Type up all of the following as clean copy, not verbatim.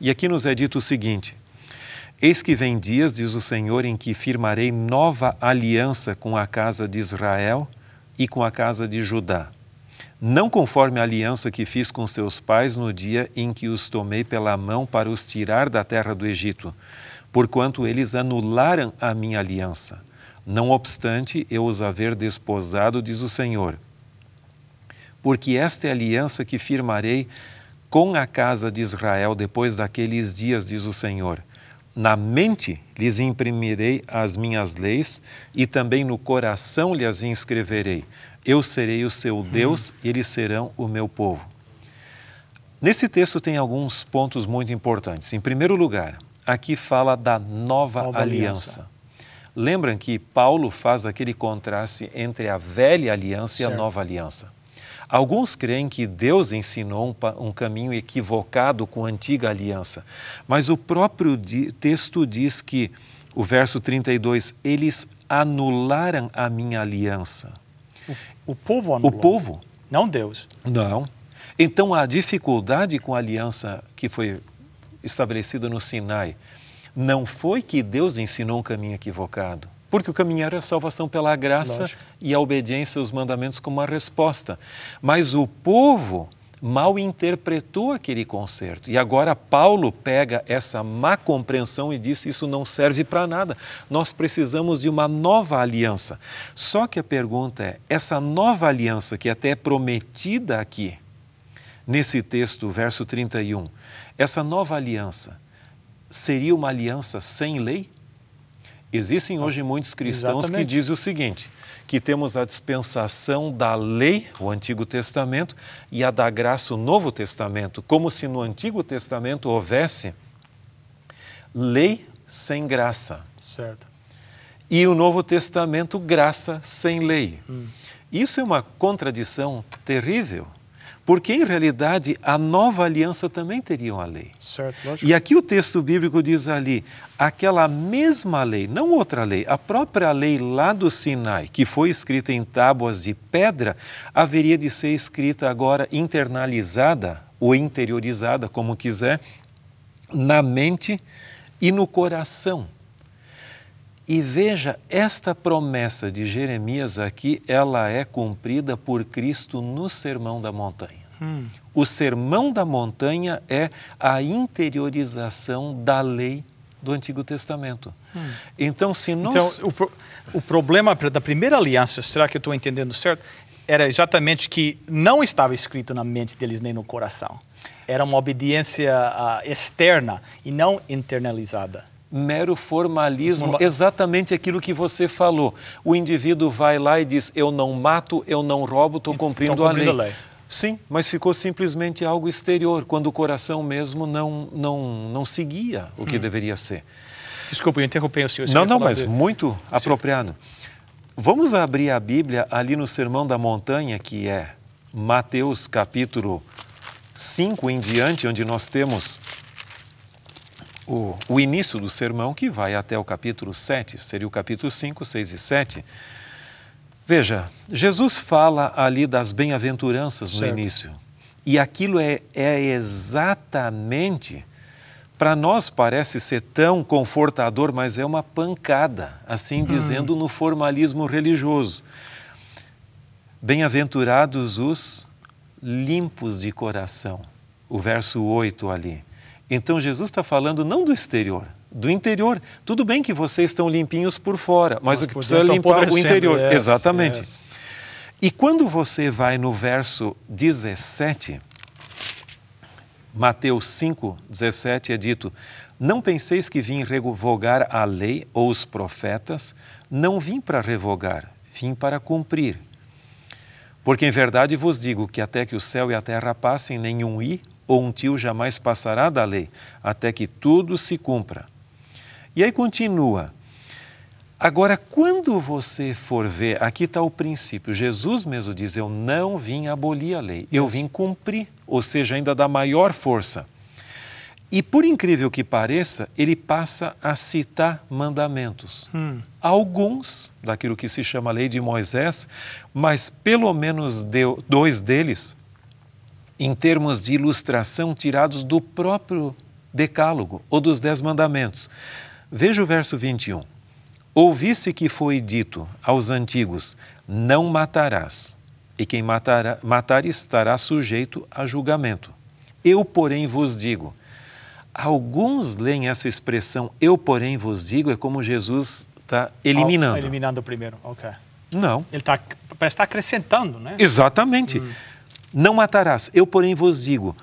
E aqui nos é dito o seguinte: eis que vem dias, diz o Senhor, em que firmarei nova aliança com a casa de Israel e com a casa de Judá. Não conforme a aliança que fiz com seus pais no dia em que os tomei pela mão para os tirar da terra do Egito, porquanto eles anularam a minha aliança. Não obstante eu os haver desposado, diz o Senhor. Porque esta é a aliança que firmarei com a casa de Israel depois daqueles dias, diz o Senhor. Na mente lhes imprimirei as minhas leis e também no coração lhes inscreverei. Eu serei o seu Deus e eles serão o meu povo. Nesse texto tem alguns pontos muito importantes. Em primeiro lugar, aqui fala da nova aliança. Lembram que Paulo faz aquele contraste entre a velha aliança e a nova aliança. Alguns creem que Deus ensinou um caminho equivocado com a antiga aliança, mas o próprio texto diz que, o verso 32, eles anularam a minha aliança. O povo anulou. O povo? Não Deus. Não. Então a dificuldade com a aliança que foi estabelecida no Sinai não foi que Deus ensinou um caminho equivocado, porque o caminho era a salvação pela graça e a obediência aos mandamentos como uma resposta. Mas o povo mal interpretou aquele concerto. E agora Paulo pega essa má compreensão e diz: isso não serve para nada. Nós precisamos de uma nova aliança. Só que a pergunta é, essa nova aliança que até é prometida aqui, nesse texto, verso 31, essa nova aliança seria uma aliança sem lei? Existem hoje muitos cristãos que dizem o seguinte, que temos a dispensação da lei, o Antigo Testamento, e a da graça, o Novo Testamento, como se no Antigo Testamento houvesse lei sem graça. Certo. E o Novo Testamento, graça sem lei. Isso é uma contradição terrível, porque em realidade a nova aliança também teria uma lei. Certo, lógico. E aqui o texto bíblico diz ali, aquela mesma lei, não outra lei, a própria lei lá do Sinai, que foi escrita em tábuas de pedra, haveria de ser escrita agora internalizada ou interiorizada, como quiser, na mente e no coração. E veja, esta promessa de Jeremias aqui, ela é cumprida por Cristo no Sermão da Montanha. O Sermão da Montanha é a interiorização da lei do Antigo Testamento. Então, se nós... Então, o problema da primeira aliança, será que eu estou entendendo certo? Era exatamente que não estava escrito na mente deles nem no coração. Era uma obediência externa e não internalizada. Mero formalismo, exatamente aquilo que você falou. O indivíduo vai lá e diz, eu não mato, eu não roubo, estou cumprindo a lei. Sim, mas ficou simplesmente algo exterior, quando o coração mesmo não seguia o que deveria ser. Desculpa, eu interrompi o senhor. Não, mas muito apropriado. Vamos abrir a Bíblia ali no Sermão da Montanha, que é Mateus capítulo 5 em diante, onde nós temos o início do sermão, que vai até o capítulo 7, seria o capítulo 5, 6 e 7. Veja, Jesus fala ali das bem-aventuranças no início. E aquilo é exatamente, para nós parece ser tão confortador, mas é uma pancada, assim dizendo, no formalismo religioso. Bem-aventurados os limpos de coração, o verso 8 ali. Então Jesus está falando não do exterior, do interior. Tudo bem que vocês estão limpinhos por fora, mas o que precisa é limpar o interior. Exatamente. E quando você vai no verso 17, Mateus 5, 17 é dito, não penseis que vim revogar a lei ou os profetas, não vim para revogar, vim para cumprir. Porque em verdade vos digo que até que o céu e a terra passem, nenhum i ou um tio jamais passará da lei, até que tudo se cumpra. E aí continua. Agora, quando você for ver, aqui está o princípio. Jesus mesmo diz, eu não vim abolir a lei, eu vim cumprir, ou seja, ainda dá maior força. E por incrível que pareça, ele passa a citar mandamentos. Alguns, daquilo que se chama lei de Moisés, mas pelo menos dois deles, em termos de ilustração, tirados do próprio decálogo ou dos 10 mandamentos. Veja o verso 21. Ouvisse que foi dito aos antigos, não matarás, e quem matar estará sujeito a julgamento. Eu, porém, vos digo. Alguns leem essa expressão, eu, porém, vos digo, é como Jesus está eliminando. Eliminando o primeiro, ok. Não. Ele parece estar acrescentando, né? Exatamente. Não matarás, eu, porém, vos digo.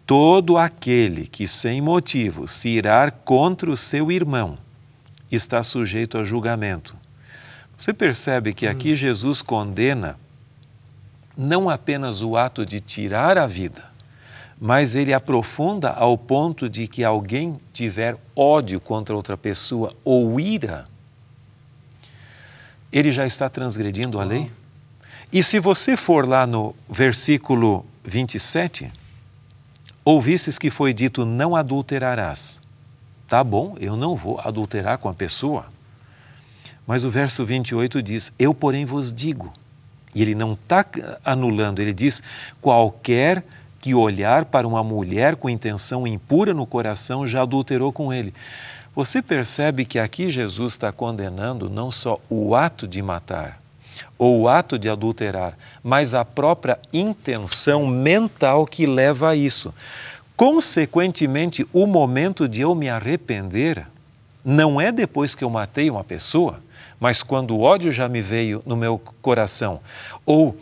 Todo aquele que sem motivo se irar contra o seu irmão está sujeito a julgamento. Você percebe que aqui Jesus condena não apenas o ato de tirar a vida, mas ele aprofunda ao ponto de que alguém tiver ódio contra outra pessoa ou ira, ele já está transgredindo a lei. E se você for lá no versículo 27, ouvisses que foi dito, não adulterarás. Tá bom, eu não vou adulterar com a pessoa. Mas o verso 28 diz, eu porém vos digo. E ele não está anulando, ele diz, qualquer que olhar para uma mulher com intenção impura no coração já adulterou com ele. Você percebe que aqui Jesus está condenando não só o ato de matar, ou o ato de adulterar, mas a própria intenção mental que leva a isso. Consequentemente, o momento de eu me arrepender não é depois que eu matei uma pessoa, mas quando o ódio já me veio no meu coração, ou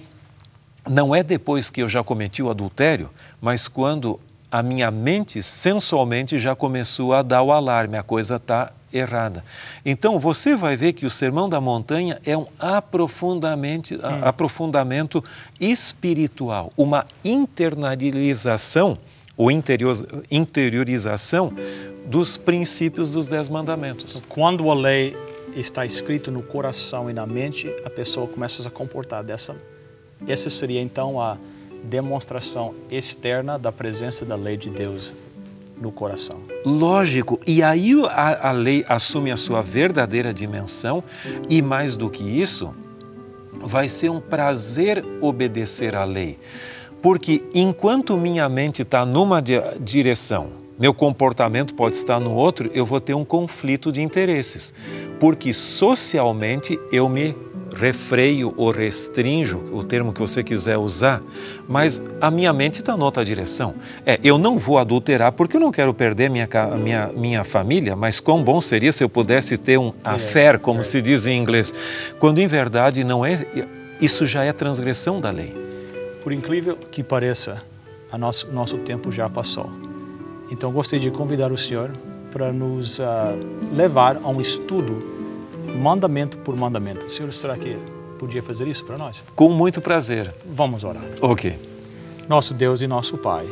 não é depois que eu já cometi o adultério, mas quando a minha mente sensualmente já começou a dar o alarme, a coisa está errada. Então você vai ver que o Sermão da Montanha é um aprofundamento espiritual, uma internalização ou interiorização dos princípios dos 10 mandamentos. Quando a lei está escrita no coração e na mente, a pessoa começa a se comportar dessa. Essa seria então a demonstração externa da presença da lei de Deus no coração. Lógico, e aí a lei assume a sua verdadeira dimensão e mais do que isso, vai ser um prazer obedecer à lei. Porque enquanto minha mente está numa direção, meu comportamento pode estar no outro, eu vou ter um conflito de interesses. Porque socialmente eu me refreio ou restrinjo, o termo que você quiser usar, mas a minha mente está em outra direção. Eu não vou adulterar porque eu não quero perder minha família, mas quão bom seria se eu pudesse ter um affair, como se diz em inglês, quando em verdade não é, isso já é transgressão da lei. Por incrível que pareça, nosso tempo já passou. Então gostaria de convidar o senhor para nos levar a um estudo mandamento por mandamento. O senhor, será que podia fazer isso para nós? Com muito prazer. Vamos orar. Ok. Nosso Deus e nosso Pai,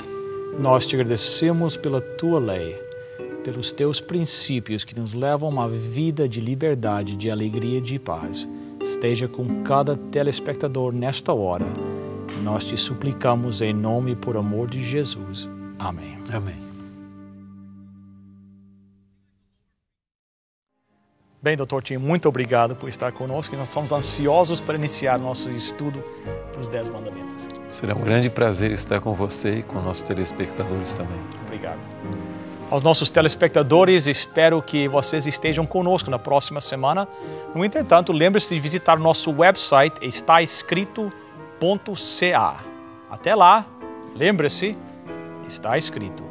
nós te agradecemos pela tua lei, pelos teus princípios que nos levam a uma vida de liberdade, de alegria e de paz. Esteja com cada telespectador nesta hora. Nós te suplicamos em nome e por amor de Jesus. Amém. Amém. Bem, Dr. Tim, muito obrigado por estar conosco e nós somos ansiosos para iniciar nosso estudo dos 10 mandamentos. Será um grande prazer estar com você e com nossos telespectadores também. Obrigado. Aos nossos telespectadores, espero que vocês estejam conosco na próxima semana. No entretanto, lembre-se de visitar nosso website, estaescrito.ca. Até lá, lembre-se, está escrito,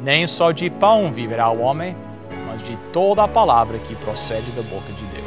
nem só de pão viverá o homem, mas de toda a palavra que procede da boca de Deus.